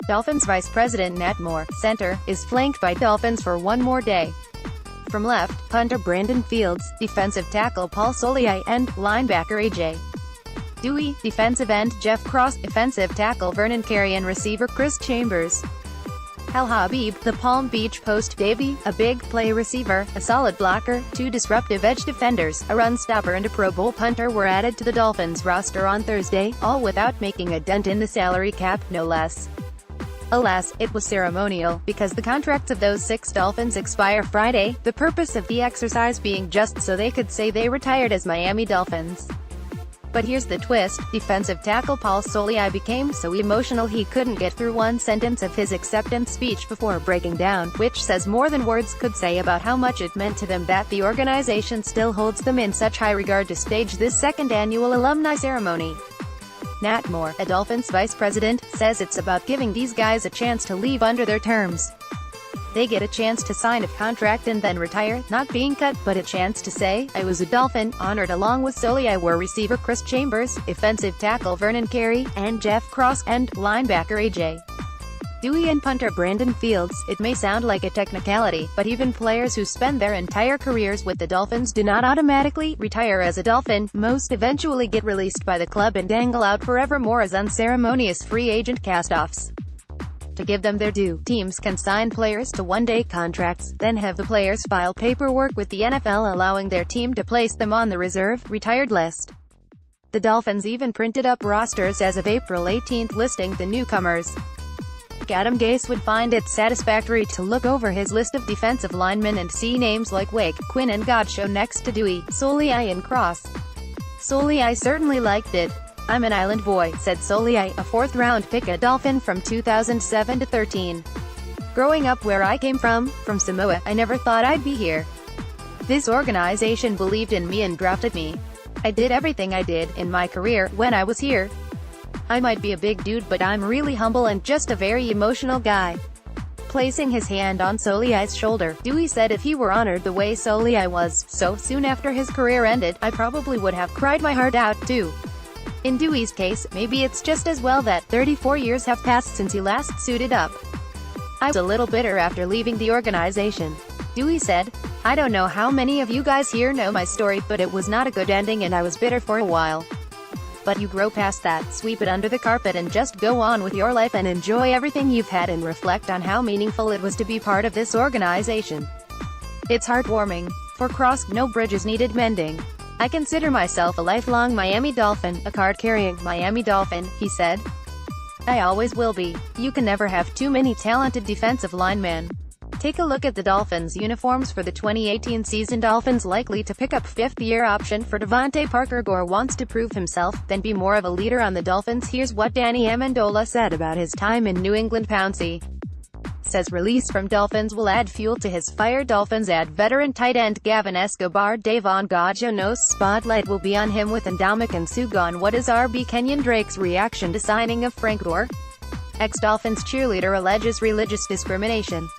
Dolphins Vice President Nat Moore, center, is flanked by Dolphins for one more day. From left, punter Brandon Fields, defensive tackle Paul Soliai, and linebacker A.J. Duhe, defensive end Jeff Cross, offensive tackle Vernon Carey, and receiver Chris Chambers. Hal Habib, the Palm Beach Post DAVIE, a big play receiver, a solid blocker, two disruptive edge defenders, a run stopper and a Pro Bowl punter were added to the Dolphins roster on Thursday, all without making a dent in the salary cap, no less. Alas, it was ceremonial, because the contracts of those 6 Dolphins expire Friday, the purpose of the exercise being just so they could say they retired as Miami Dolphins. But here's the twist, defensive tackle Paul Soliai became so emotional he couldn't get through one sentence of his acceptance speech before breaking down, which says more than words could say about how much it meant to them that the organization still holds them in such high regard to stage this second annual alumni ceremony. Nat Moore, a Dolphins vice president, says it's about giving these guys a chance to leave under their terms. They get a chance to sign a contract and then retire, not being cut, but a chance to say, "I was a Dolphin." Honored along with Soliai were receiver Chris Chambers, offensive tackle Vernon Carey, and Jeff Cross, and linebacker A.J. Duhe and punter Brandon Fields. It may sound like a technicality, but even players who spend their entire careers with the Dolphins do not automatically retire as a Dolphin. Most eventually get released by the club and dangle out forevermore as unceremonious free agent cast-offs. To give them their due, teams can sign players to one-day contracts, then have the players file paperwork with the NFL allowing their team to place them on the reserve, retired list. The Dolphins even printed up rosters as of April 18 listing the newcomers. Adam Gase would find it satisfactory to look over his list of defensive linemen and see names like Wake, Quinn and Godchaux next to Duhe, Soliai and Cross. Soliai certainly liked it. "I'm an island boy," said Soliai, a 4th-round pick, a Dolphin from 2007 to 13. "Growing up where I came from Samoa, I never thought I'd be here. This organization believed in me and drafted me. I did everything I did in my career when I was here. I might be a big dude, but I'm really humble and just a very emotional guy." Placing his hand on Soliai's shoulder, Duhe said if he were honored the way Soliai was, so soon after his career ended, I probably would have cried my heart out too. In Duhe's case, maybe it's just as well that 34 years have passed since he last suited up. "I was a little bitter after leaving the organization," Duhe said. "I don't know how many of you guys here know my story, but it was not a good ending and I was bitter for a while. But you grow past that, sweep it under the carpet and just go on with your life and enjoy everything you've had and reflect on how meaningful it was to be part of this organization. It's heartwarming. For Cross, no bridges needed mending. I consider myself a lifelong Miami Dolphin, a card-carrying Miami Dolphin," he said. "I always will be. You can never have too many talented defensive linemen." Take a look at the Dolphins uniforms for the 2018 season. Dolphins likely to pick up 5th-year option for Devontae Parker. Gore wants to prove himself, then be more of a leader on the Dolphins. Here's what Danny Amendola said about his time in New England. Pouncey says release from Dolphins will add fuel to his fire. Dolphins add veteran tight end Gavin Escobar. Davon Godchaux spotlight will be on him with Ndamukong Suh gone. What is RB Kenyon Drake's reaction to signing of Frank Gore? Ex-Dolphins cheerleader alleges religious discrimination.